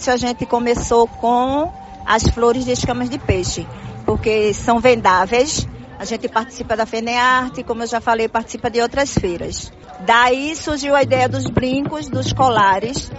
início a gente começou com as flores de escamas de peixe, porque são vendáveis. A gente participa da FENEARTE, como eu já falei, participa de outras feiras. Daí surgiu a ideia dos brincos, dos colares.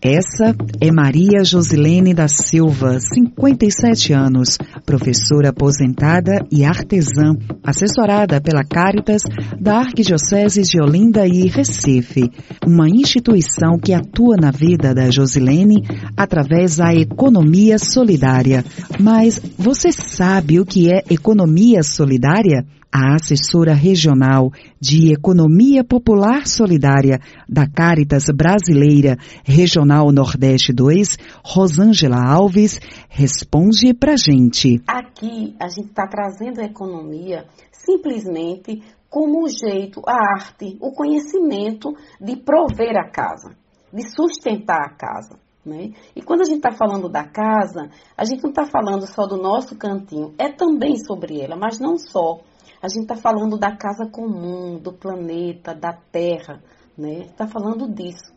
Essa é Maria Josilene da Silva, 57 anos, professora aposentada e artesã, assessorada pela Cáritas da Arquidiocese de Olinda e Recife, uma instituição que atua na vida da Josilene através da economia solidária. Mas você sabe o que é economia solidária? A assessora regional de Economia Popular Solidária da Cáritas Brasileira Regional Nordeste 2, Rosângela Alves, responde pra gente. Aqui a gente está trazendo a economia simplesmente como um jeito, a arte, o conhecimento de prover a casa, de sustentar a casa. Né? E quando a gente está falando da casa, a gente não está falando só do nosso cantinho, é também sobre ela, mas não só. A gente está falando da casa comum, do planeta, da terra, né? Está falando disso.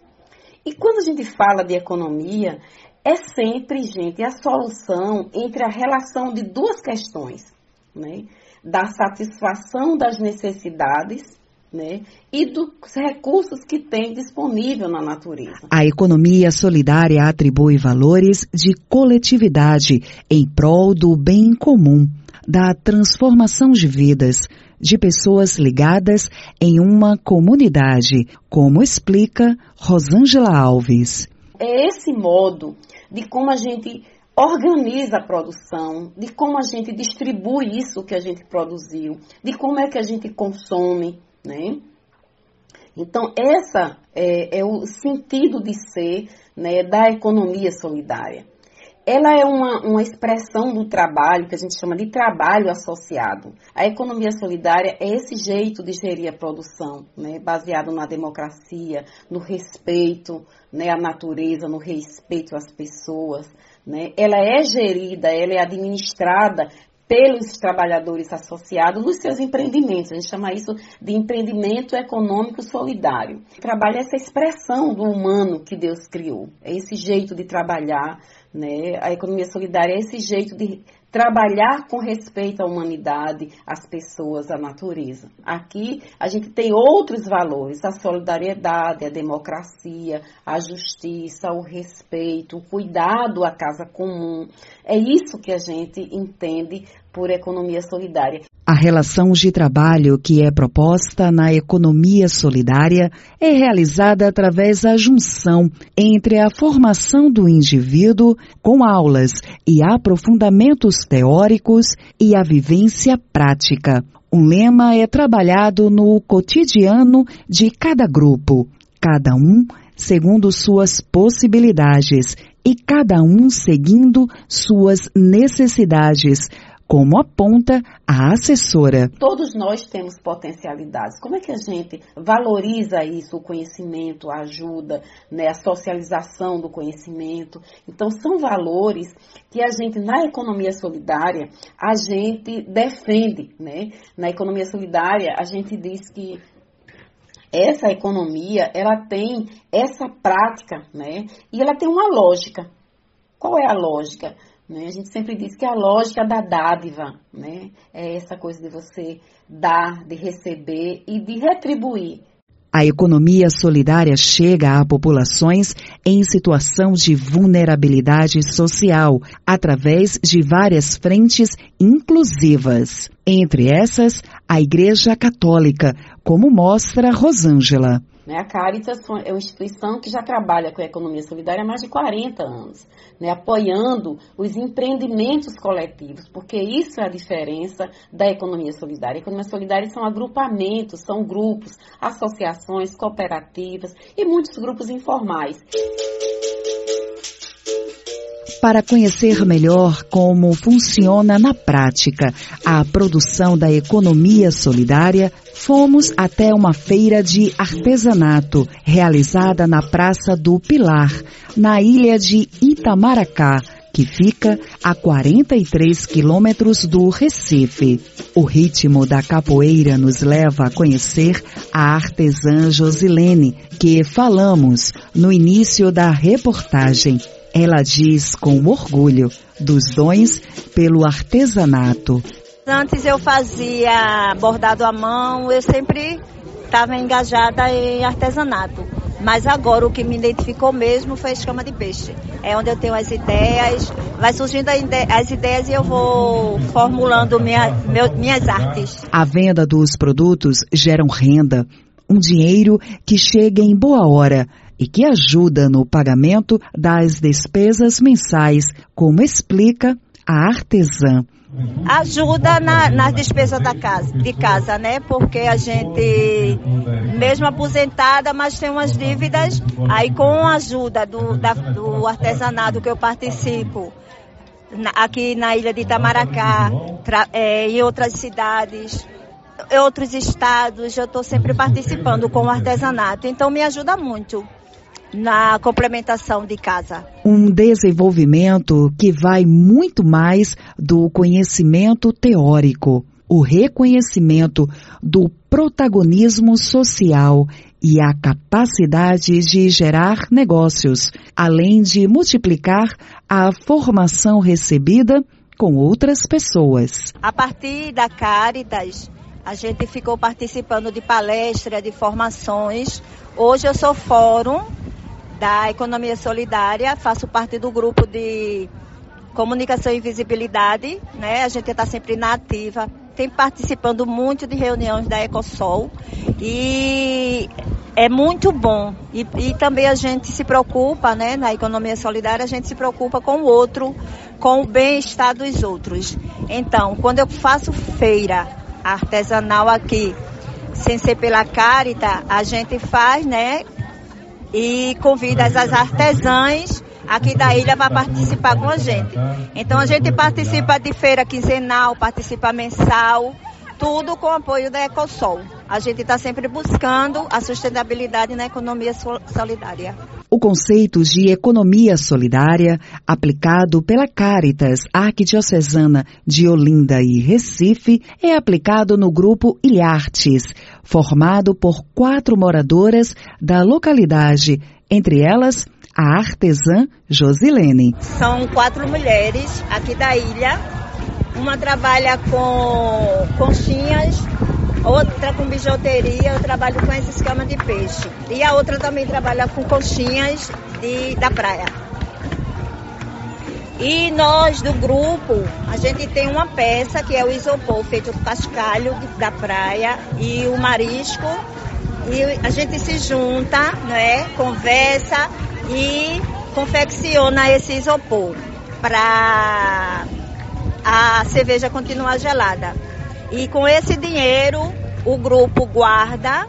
E quando a gente fala de economia, é sempre, gente, a solução entre a relação de duas questões, né? Da satisfação das necessidades, né? E dos recursos que tem disponível na natureza. A economia solidária atribui valores de coletividade em prol do bem comum, da transformação de vidas, de pessoas ligadas em uma comunidade, como explica Rosângela Alves. É esse modo de como a gente organiza a produção, de como a gente distribui isso que a gente produziu, de como é que a gente consome, né? Então, essa é o sentido de ser, né, da economia solidária. Ela é uma expressão do trabalho, que a gente chama de trabalho associado. A economia solidária é esse jeito de gerir a produção, né, baseado na democracia, no respeito, né, à natureza, no respeito às pessoas. Né. Ela é gerida, ela é administrada pelos trabalhadores associados nos seus empreendimentos. A gente chama isso de empreendimento econômico solidário. Trabalha essa expressão do humano que Deus criou. É esse jeito de trabalhar, né? A economia solidária é esse jeito de trabalhar com respeito à humanidade, às pessoas, à natureza. Aqui a gente tem outros valores, a solidariedade, a democracia, a justiça, o respeito, o cuidado à casa comum. É isso que a gente entende por economia solidária. A relação de trabalho que é proposta na economia solidária é realizada através da junção entre a formação do indivíduo com aulas e aprofundamentos teóricos e a vivência prática. Um lema é trabalhado no cotidiano de cada grupo, cada um segundo suas possibilidades e cada um seguindo suas necessidades, como aponta a assessora. Todos nós temos potencialidades. Como é que a gente valoriza isso, o conhecimento, a ajuda, né, a socialização do conhecimento? Então, são valores que a gente, na economia solidária, a gente defende, né? Na economia solidária, a gente diz que essa economia, ela tem essa prática, né? E ela tem uma lógica. Qual é a lógica? A gente sempre diz que a lógica da dádiva, né, é essa coisa de você dar, de receber e de retribuir. A economia solidária chega a populações em situação de vulnerabilidade social, através de várias frentes inclusivas. Entre essas, a Igreja Católica, como mostra Rosângela. A Cáritas é uma instituição que já trabalha com a economia solidária há mais de 40 anos, né, apoiando os empreendimentos coletivos, porque isso é a diferença da economia solidária. A economia solidária são agrupamentos, são grupos, associações, cooperativas e muitos grupos informais. Para conhecer melhor como funciona na prática a produção da economia solidária, fomos até uma feira de artesanato realizada na Praça do Pilar, na ilha de Itamaracá, que fica a 43 quilômetros do Recife. O ritmo da capoeira nos leva a conhecer a artesã Josilene, que falamos no início da reportagem. Ela diz com orgulho dos dons pelo artesanato. Antes eu fazia bordado à mão, eu sempre estava engajada em artesanato. Mas agora o que me identificou mesmo foi a escama de peixe. É onde eu tenho as ideias, vai surgindo as ideias e eu vou formulando minhas artes. A venda dos produtos gera renda, um dinheiro que chega em boa hora e que ajuda no pagamento das despesas mensais, como explica a artesã. Ajuda nas despesas de casa, né? Porque a gente, mesmo aposentada, mas tem umas dívidas, aí com a ajuda do artesanato que eu participo, aqui na ilha de Itamaracá, em outras cidades, em outros estados, eu estou sempre participando com o artesanato, então me ajuda muito na complementação de casa. Um desenvolvimento que vai muito mais do conhecimento teórico, o reconhecimento do protagonismo social e a capacidade de gerar negócios, além de multiplicar a formação recebida com outras pessoas. A partir da Caritas, a gente ficou participando de palestras, de formações. Hoje eu sou fórum da Economia Solidária, faço parte do grupo de comunicação e visibilidade, né? A gente está sempre na ativa, tem participando muito de reuniões da Ecosol e é muito bom. E também a gente se preocupa, né? Na Economia Solidária a gente se preocupa com o outro, com o bem-estar dos outros. Então, quando eu faço feira artesanal aqui, sem ser pela Caritas, a gente faz, né? E convida as artesãs aqui da ilha para participar com a gente. Então a gente participa de feira quinzenal, participa mensal, tudo com o apoio da Ecosol. A gente está sempre buscando a sustentabilidade na economia solidária. O conceito de economia solidária, aplicado pela Caritas Arquidiocesana de Olinda e Recife, é aplicado no grupo Ilhartes, formado por 4 moradoras da localidade, entre elas a artesã Josilene. São 4 mulheres aqui da ilha. Uma trabalha com conchinhas, outra com bijuteria, eu trabalho com essa escama de peixe. E a outra também trabalha com conchinhas da praia. E nós do grupo, a gente tem uma peça que é o isopor, feito do cascalho da praia e o marisco. E a gente se junta, né, conversa e confecciona esse isopor para a cerveja continuar gelada. E com esse dinheiro o grupo guarda,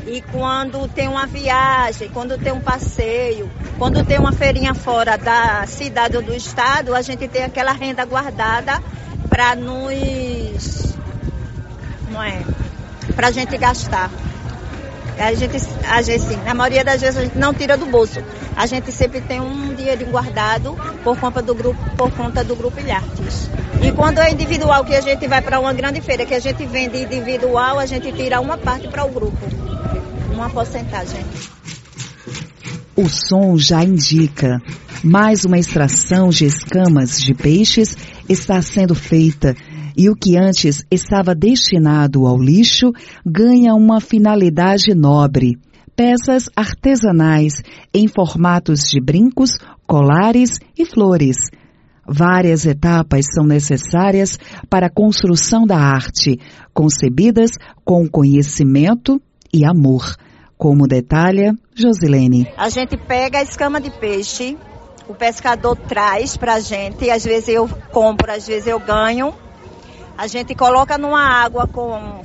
e quando tem uma viagem, quando tem um passeio, quando tem uma feirinha fora da cidade ou do estado, a gente tem aquela renda guardada para pra gente gastar. A gente, sim, na maioria das vezes a gente não tira do bolso. A gente sempre tem um dinheiro guardado por conta do grupo Ilhartes. E quando é individual, que a gente vai para uma grande feira, que a gente vende individual, a gente tira uma parte para o grupo, uma porcentagem. O som já indica. Mais uma extração de escamas de peixes está sendo feita. E o que antes estava destinado ao lixo ganha uma finalidade nobre. Peças artesanais em formatos de brincos, colares e flores. Várias etapas são necessárias para a construção da arte, concebidas com conhecimento e amor, como detalha Josilene. A gente pega a escama de peixe, o pescador traz pra gente, às vezes eu compro, às vezes eu ganho. A gente coloca numa água com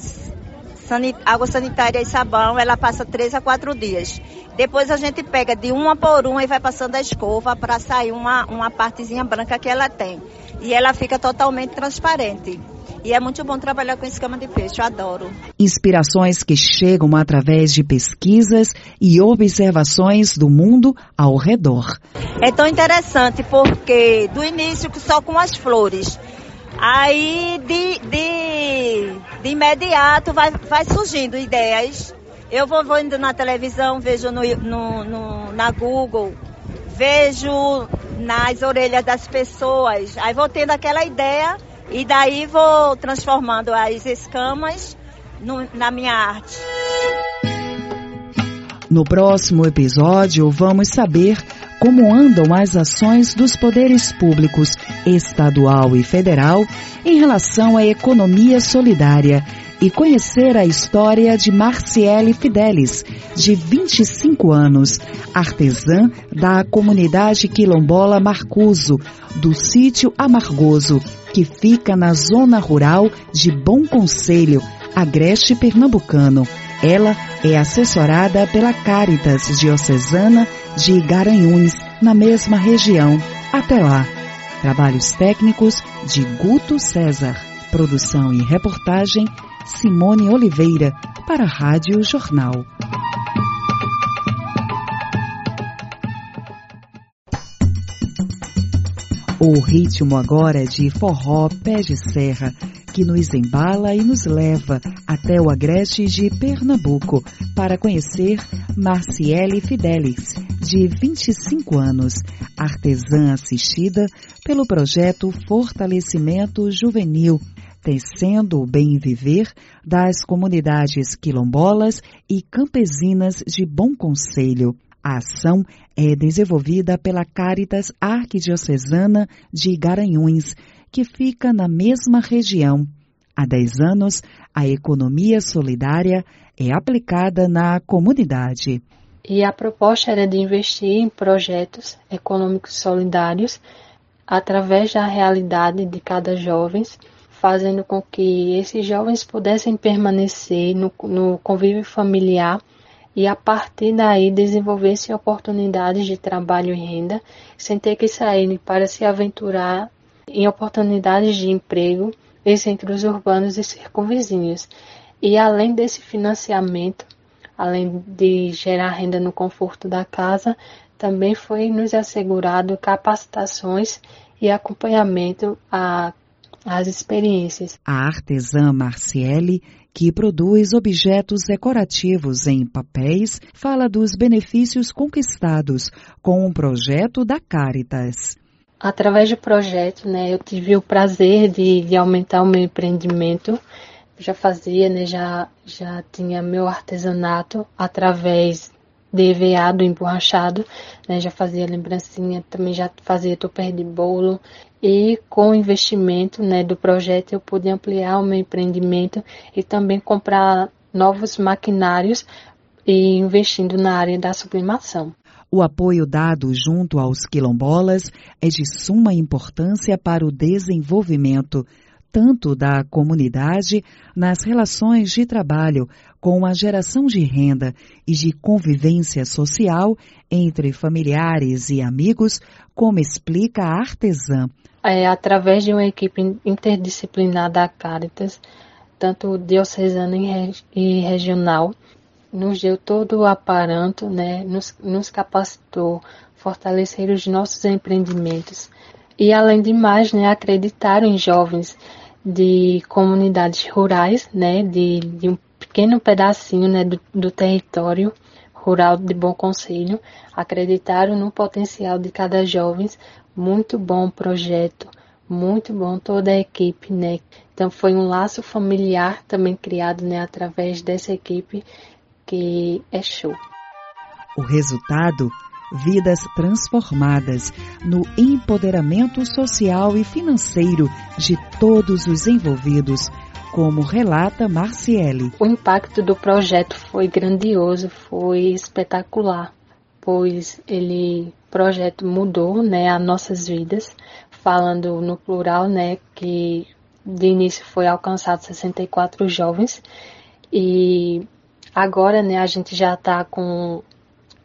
água sanitária e sabão, ela passa 3 a 4 dias. Depois a gente pega de uma por uma e vai passando a escova para sair uma partezinha branca que ela tem. E ela fica totalmente transparente. E é muito bom trabalhar com escama de peixe, eu adoro. Inspirações que chegam através de pesquisas e observações do mundo ao redor. É tão interessante porque do início só com as flores. Aí, de imediato, vai surgindo ideias. Eu vou indo na televisão, vejo na Google, vejo nas orelhas das pessoas. Aí vou tendo aquela ideia e daí vou transformando as escamas na minha arte. No próximo episódio, vamos saber como andam as ações dos poderes públicos estadual e federal em relação à economia solidária e conhecer a história de Marciele Fidelis, de 25 anos, artesã da comunidade quilombola Marcuso, do sítio Amargoso, que fica na zona rural de Bom Conselho, Agreste Pernambucano. Ela é assessorada pela Caritas Diocesana de Garanhuns, na mesma região. Até lá. Trabalhos técnicos de Guto César. Produção e reportagem Simone Oliveira, para a Rádio Jornal. O ritmo agora é de forró pé de serra, que nos embala e nos leva até o Agreste de Pernambuco para conhecer Marciele Fidelis, de 25 anos, artesã assistida pelo projeto Fortalecimento Juvenil, tecendo o bem viver das comunidades quilombolas e campesinas de Bom Conselho. A ação é desenvolvida pela Caritas Arquidiocesana de Garanhuns, que fica na mesma região. Há 10 anos, a economia solidária é aplicada na comunidade. E a proposta era de investir em projetos econômicos solidários através da realidade de cada jovem, fazendo com que esses jovens pudessem permanecer no convívio familiar e a partir daí desenvolvessem oportunidades de trabalho e renda, sem ter que sair para se aventurar em oportunidades de emprego em centros urbanos e circunvizinhos. E além desse financiamento, além de gerar renda no conforto da casa, também foi nos assegurado capacitações e acompanhamento às experiências. A artesã Marciele, que produz objetos decorativos em papéis, fala dos benefícios conquistados com o projeto da Caritas. Através do projeto, eu tive o prazer de aumentar o meu empreendimento. Já fazia, já tinha meu artesanato através de veado emborrachado, já fazia lembrancinha, também já fazia tupper de bolo. E com o investimento do projeto eu pude ampliar o meu empreendimento e também comprar novos maquinários e investindo na área da sublimação. O apoio dado junto aos quilombolas é de suma importância para o desenvolvimento, tanto da comunidade nas relações de trabalho, com a geração de renda e de convivência social entre familiares e amigos, como explica a artesã. Através de uma equipe interdisciplinar da Caritas, tanto diocesana e regional, nos deu todo o aparato, nos capacitou, fortalecer os nossos empreendimentos. E, além de mais, acreditaram em jovens de comunidades rurais, de um pequeno pedacinho do território rural de Bom Conselho, acreditaram no potencial de cada jovem. Muito bom o projeto, muito bom toda a equipe, Então foi um laço familiar também criado, através dessa equipe, que é show. O resultado, vidas transformadas no empoderamento social e financeiro de todos os envolvidos, como relata Marciele. O impacto do projeto foi grandioso, foi espetacular, pois o projeto mudou, as nossas vidas, falando no plural, que de início foi alcançado 64 jovens e agora, a gente já está com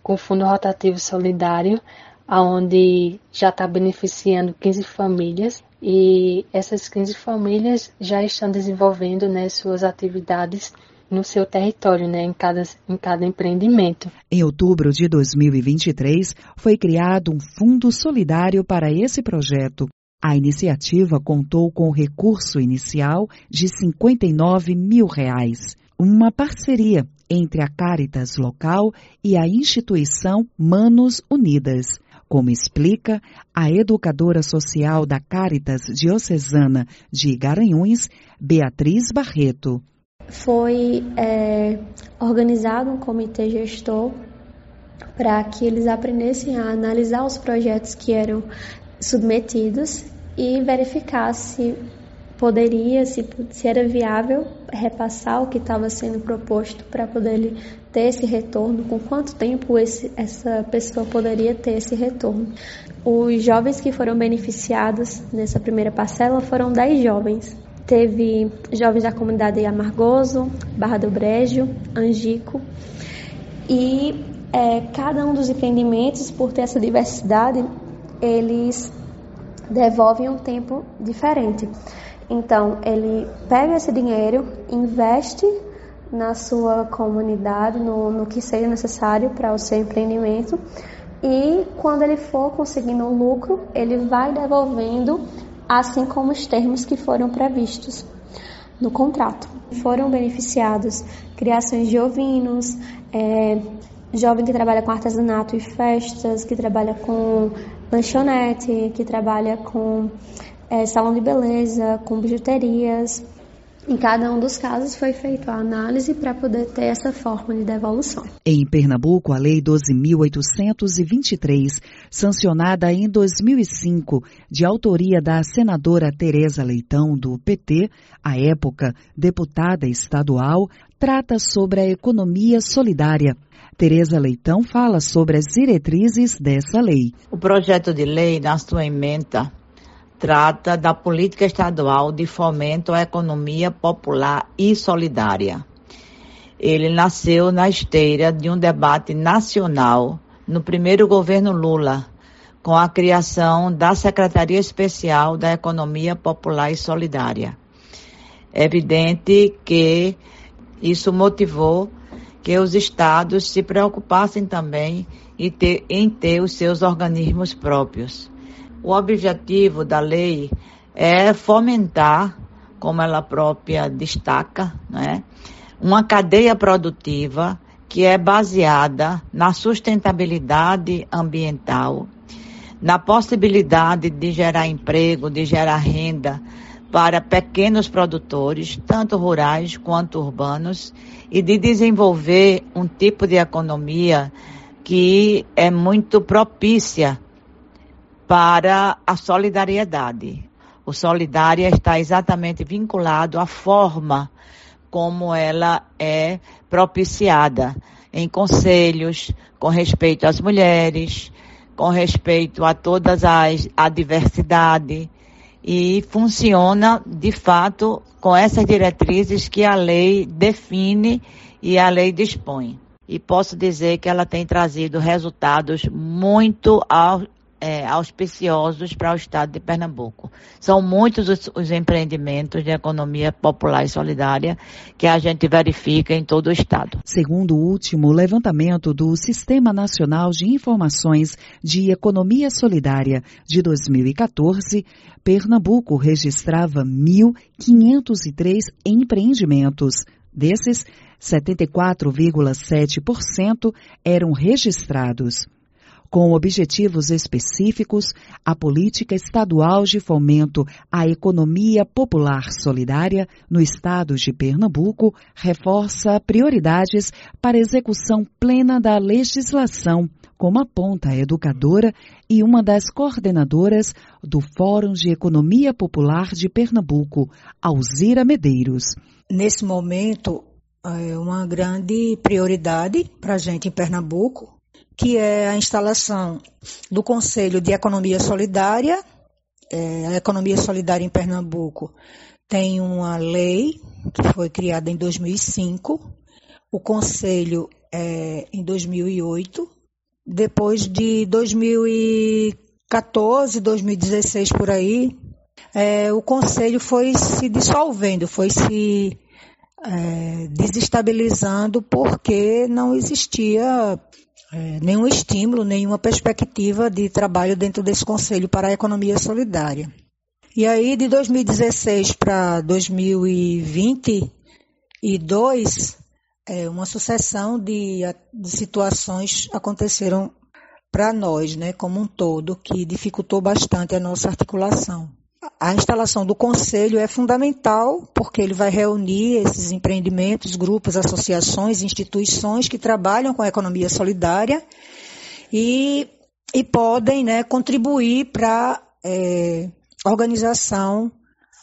o Fundo Rotativo Solidário, onde já está beneficiando 15 famílias e essas 15 famílias já estão desenvolvendo suas atividades no seu território, em cada empreendimento. Em outubro de 2023, foi criado um fundo solidário para esse projeto. A iniciativa contou com o recurso inicial de R$59 mil. Uma parceria entre a Caritas local e a instituição Manos Unidas. como explica a educadora social da Caritas Diocesana de Garanhuns, Beatriz Barreto. Foi organizado um comitê gestor para que eles aprendessem a analisar os projetos que eram submetidos e verificar se poderia, se era viável repassar o que estava sendo proposto para poder ter esse retorno, com quanto tempo essa pessoa poderia ter esse retorno. Os jovens que foram beneficiados nessa primeira parcela foram 10 jovens. Teve jovens da comunidade de Amargoso, Barra do Brejo, Angico, e cada um dos empreendimentos, por ter essa diversidade, eles devolvem um tempo diferente. Então, ele pega esse dinheiro, investe na sua comunidade, no que seja necessário para o seu empreendimento, e quando ele for conseguindo um lucro, ele vai devolvendo, assim como os termos que foram previstos no contrato. Foram beneficiados criações de ovinos, jovem que trabalha com artesanato e festas, que trabalha com lanchonete, que trabalha com salão de beleza, com bijuterias. Em cada um dos casos foi feita a análise para poder ter essa forma de devolução. Em Pernambuco, a Lei 12.823, sancionada em 2005, de autoria da senadora Tereza Leitão, do PT, à época deputada estadual, trata sobre a economia solidária. Tereza Leitão fala sobre as diretrizes dessa lei. O projeto de lei, na sua ementa, trata da política estadual de fomento à economia popular e solidária. Ele nasceu na esteira de um debate nacional no primeiro governo Lula, com a criação da Secretaria Especial da Economia Popular e Solidária. É evidente que isso motivou que os estados se preocupassem também em ter os seus organismos próprios. O objetivo da lei é fomentar, como ela própria destaca, né, uma cadeia produtiva que é baseada na sustentabilidade ambiental, na possibilidade de gerar emprego, de gerar renda para pequenos produtores, tanto rurais quanto urbanos, e de desenvolver um tipo de economia que é muito propícia para a solidariedade. O Solidária está exatamente vinculado à forma como ela é propiciada em conselhos, com respeito às mulheres, com respeito a a diversidade, e funciona, de fato, com essas diretrizes que a lei define e a lei dispõe. E posso dizer que ela tem trazido resultados muito auspiciosos para o estado de Pernambuco. São muitos os empreendimentos de economia popular e solidária que a gente verifica em todo o estado. Segundo o último levantamento do Sistema Nacional de Informações de Economia Solidária de 2014, Pernambuco registrava 1.503 empreendimentos. Desses, 74,7% eram registrados. Com objetivos específicos, a Política Estadual de Fomento à Economia Popular Solidária no estado de Pernambuco reforça prioridades para execução plena da legislação, como aponta a educadora e uma das coordenadoras do Fórum de Economia Popular de Pernambuco, Alzira Medeiros. Nesse momento, é uma grande prioridade para a gente em Pernambuco, que é a instalação do Conselho de Economia Solidária. A Economia Solidária em Pernambuco tem uma lei que foi criada em 2005, o Conselho em 2008, depois de 2014, 2016 por aí, o Conselho foi se dissolvendo, foi se desestabilizando porque não existia nenhum estímulo, nenhuma perspectiva de trabalho dentro desse Conselho para a Economia Solidária. E aí, de 2016 para 2022, uma sucessão de situações aconteceram para nós, né, como um todo, que dificultou bastante a nossa articulação. A instalação do conselho é fundamental porque ele vai reunir esses empreendimentos, grupos, associações, instituições que trabalham com a economia solidária e podem, né, contribuir para a organização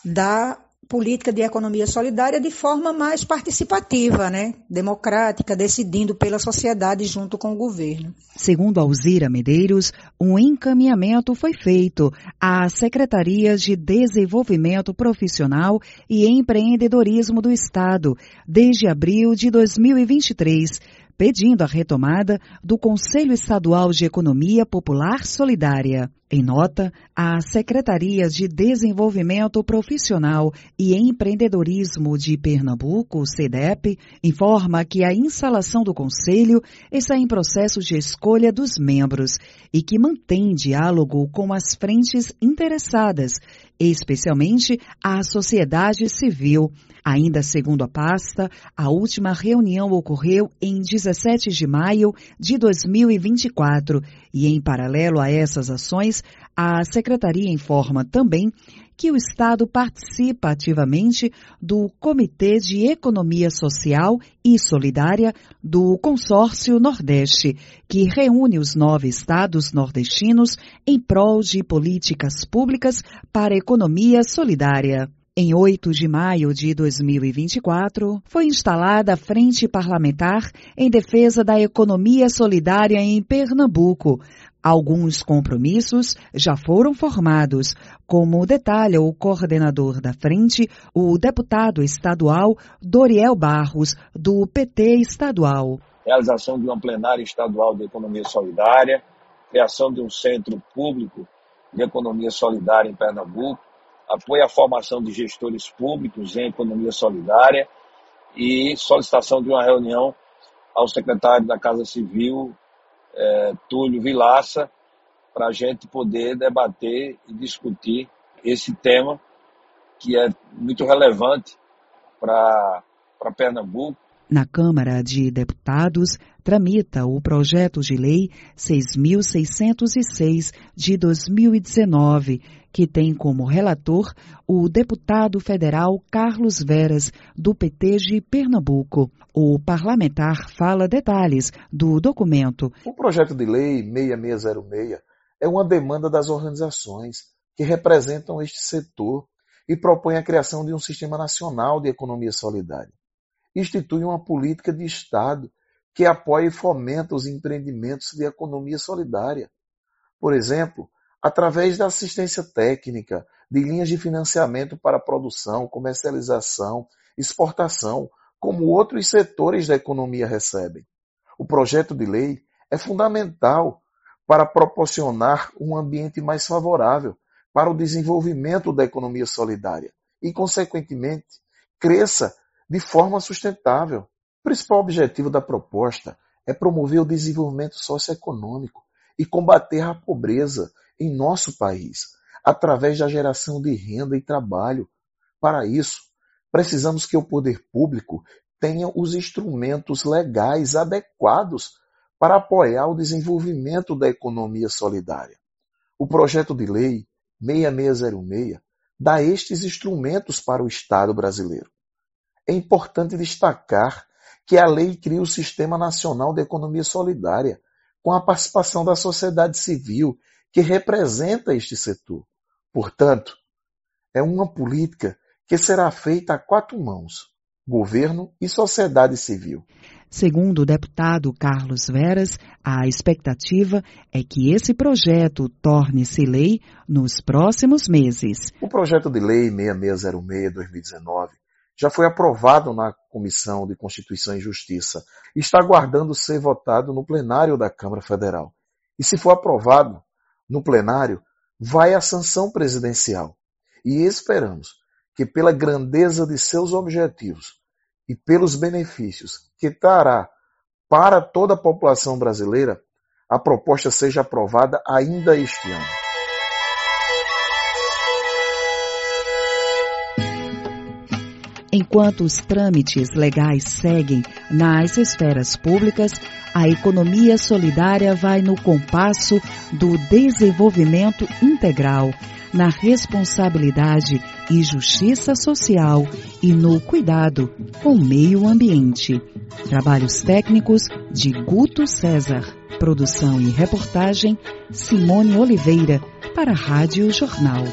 da política de economia solidária de forma mais participativa, né, democrática, decidindo pela sociedade junto com o governo. Segundo Alzira Medeiros, um encaminhamento foi feito às Secretarias de Desenvolvimento Profissional e Empreendedorismo do Estado desde abril de 2023, pedindo a retomada do Conselho Estadual de Economia Popular Solidária. Em nota, a Secretaria de Desenvolvimento Profissional e Empreendedorismo de Pernambuco, SEDEP, informa que a instalação do Conselho está em processo de escolha dos membros e que mantém diálogo com as frentes interessadas, especialmente a sociedade civil. Ainda segundo a pasta, a última reunião ocorreu em 17 de maio de 2024 e, em paralelo a essas ações, a Secretaria informa também que o Estado participa ativamente do Comitê de Economia Social e Solidária do Consórcio Nordeste, que reúne os 9 estados nordestinos em prol de políticas públicas para a economia solidária. Em 8 de maio de 2024, foi instalada a Frente Parlamentar em Defesa da Economia Solidária em Pernambuco. Alguns compromissos já foram formados, como detalha o coordenador da frente, o deputado estadual Doriel Barros, do PT estadual. Realização de uma plenária estadual de economia solidária, criação de um centro público de economia solidária em Pernambuco, apoio à formação de gestores públicos em economia solidária e solicitação de uma reunião ao secretário da Casa Civil, Túlio Vilaça, para a gente poder debater e discutir esse tema que é muito relevante para Pernambuco. Na Câmara de Deputados, tramita o projeto de lei 6.606 de 2019, que tem como relator o deputado federal Carlos Veras, do PT de Pernambuco. O parlamentar fala detalhes do documento. O projeto de lei 6606 é uma demanda das organizações que representam este setor e propõe a criação de um sistema nacional de economia solidária. Institui uma política de Estado que apoia e fomenta os empreendimentos de economia solidária. Por exemplo, através da assistência técnica, de linhas de financiamento para produção, comercialização, exportação, como outros setores da economia recebem. O projeto de lei é fundamental para proporcionar um ambiente mais favorável para o desenvolvimento da economia solidária e, consequentemente, cresça de forma sustentável. O principal objetivo da proposta é promover o desenvolvimento socioeconômico e combater a pobreza em nosso país, através da geração de renda e trabalho. Para isso, precisamos que o poder público tenha os instrumentos legais adequados para apoiar o desenvolvimento da economia solidária. O projeto de lei 6606 dá estes instrumentos para o Estado brasileiro. É importante destacar que a lei cria o Sistema Nacional de Economia Solidária, com a participação da sociedade civil, que representa este setor. Portanto, é uma política que será feita a 4 mãos, governo e sociedade civil. Segundo o deputado Carlos Veras, a expectativa é que esse projeto torne-se lei nos próximos meses. O projeto de lei 6606/2019 já foi aprovado na Comissão de Constituição e Justiça e está aguardando ser votado no plenário da Câmara Federal. E se for aprovado no plenário, vai à sanção presidencial. E esperamos que, pela grandeza de seus objetivos e pelos benefícios que trará para toda a população brasileira, a proposta seja aprovada ainda este ano. Enquanto os trâmites legais seguem nas esferas públicas, A economia solidária vai no compasso do desenvolvimento integral, na responsabilidade e justiça social e no cuidado com o meio ambiente. Trabalhos técnicos de Guto César. Produção e reportagem Simone Oliveira para a Rádio Jornal.